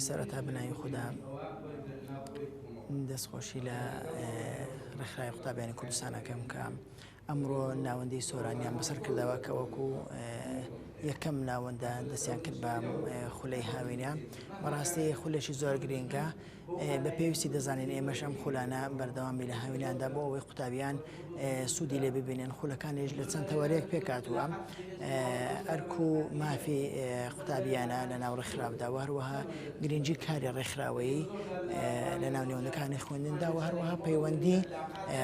سەرەتا بناوی خوددا دەستخۆشی لە ڕێکخراوی قوتابیانی کوردستانەکەم کە ئەمڕۆ ناوەندەی سۆرانیان بەسەر کردەوە کە وەکو یەکەم ناوەندە دەستیان کرد بە خولەی هاوینیان. بەڕاستی خولێکی زۆر گرنگە، بە پێویستی دەزانین ئێمەش ئەم خولانە بەردەوامی لە هاوینیاندا بۆ ئەوەی قوتابیان سوودی لێ ببینن. خولەکانیش لە چەند تەوەرەیەک پێکاتووە ئەرک و مافی قوتابیانە لە ناو ڕێکخراودا و هەروەها گرنگی کاری ڕێکخراوەیی لە ناو نێوەندەکانی خوێندندا و هەروەها پەیوەندی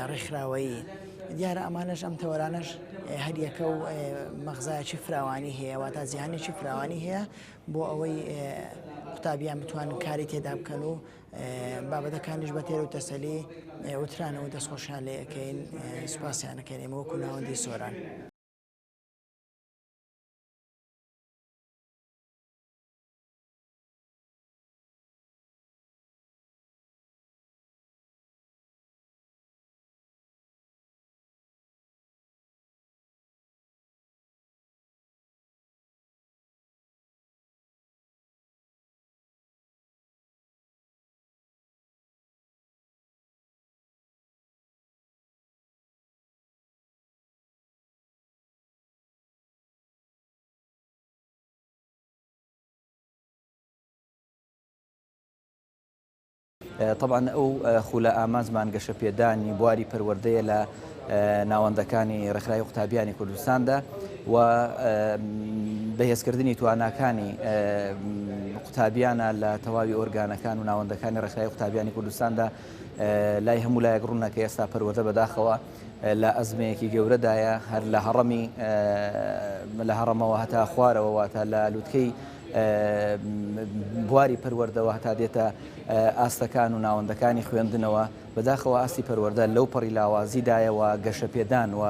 ڕێکخراوەیی. دیارە ئەمانش ئەم تەوەرانش هەریەکە و مەغزایەکی فراوانی هەیە، واتە جیهانێکی فراوانی هەیە بۆ ئەوەی قوتابیان بتوانن کاری تێدا بکەن و بابەتەکانیش بە تێر و تەسەلی وترانەوە دەستخۆشیان لێ ئەەکەین. سوپاسیانەکەین ئێمە وەکو ناوەندی سۆران. طبعا ئەو خولە ئامانزمان گەشە پێدانی بواری پەروەردەیە لە ناوەندەکانی ڕێکخراوی قوتابیانی کوردستاندا و بەهێزکردنی تواناکانی قوتابیانە لە تەواوی ئۆرگانەکان و ناوەندەکانی ڕێکخراوی قوتابیانی کوردستاندا لای هەموو لایەک ڕوونە کە ئێستا پەروەردە بەداخەوە لە ئەزمەیەکی گەورەدایە، هەر لە هەڕەمەوە هەتا خوارەوە، واتە لە لووتکەی بواری پەروەردەوە هەتا دێتە ئاستەکان و ناوەندەکانی خوێندنەوە. بەداخەوە ئاستی پەروەردە لەو پەڕی لاوازیدایەوە گەشە پێدان و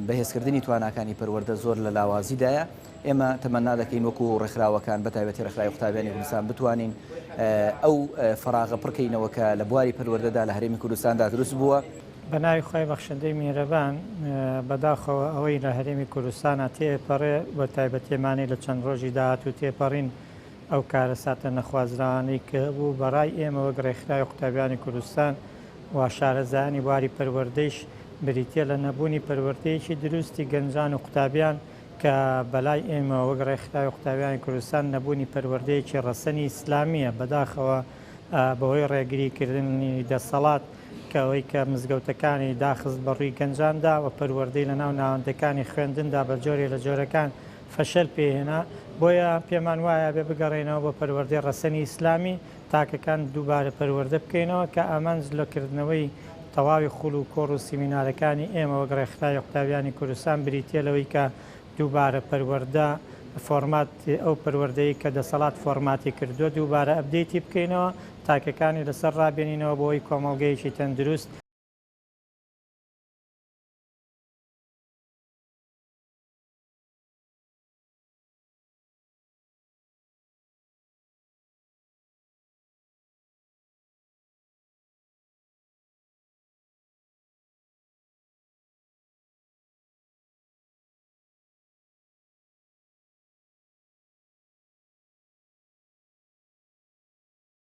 بەهێزکردنی تواناکانی پەروەردە زۆر لە لاوازیدایە. ئێمە تەمەنا دەکەین وەکو ڕێکخراوەکان بەتایبەتی ڕێکخراوی قوتابیانی کوردستان بتوانین ئەو فەراغە پڕکەینەوە کە لە بواری پەروەردەدا لە هەرێمی کوردستاندا دروست بووە. بەناوی خۆی بەخشندەی میهرەبان، بەداخەوە ئەوەی لە هەرێمی کوردستانە تێپەڕێ بە تایبەتێمانی لە چەند ڕۆژی داهاتوو تێپەڕین ئەو کارە ساتە نەخوازراوانەی کە بوو بەڕای ئێمە وەک ڕێکخراوی قوتابیانی کوردستان و شارەزایانی بواری پەروەردەیش بریتیە لە نەبوونی پەروەردەیەکی دروستی گەنجان و قوتابیان کە بەلای ئێمە وەک ڕێکخراوی قوتابیانی کوردستان نەبوونی پەروەردەیەکی ڕەسەنی ئیسلامیە، بەداخەوە بەهۆی ڕێگریکردنی دەسەڵات کە ئەوەی کە مزگەوتەکانی داخست بەڕووی گەنجاندا و پەروەردەی لە ناو ناوەندەکانی خوێندندا بە جۆرێ لە جۆرەکان فەشەل پێهێنا. بۆیە پێمان وایە بێ بگەڕێنەوە بۆ پەروەردەی ڕەسەنی ئیسلامی تاکەکان دووبارە پەروەردە بکەینەوە کە ئامانج لەکردنەوەی تەواوی خوڵ و کۆڕ و سیمینارەکانی ئێمە وەک ڕێکخراوی قوتابیانی کوردستان بریتیە لەوەی کە دووبارە پەروەردە فۆرمات ئەو پەروەردەیە کە دەسەڵات فۆرماتی کردووە دووبارە ئەپدەیتی بکەینەوە تاکەکانی لەسەر ڕابێنینەوە بۆی کۆمەڵگەیەکی تەندروست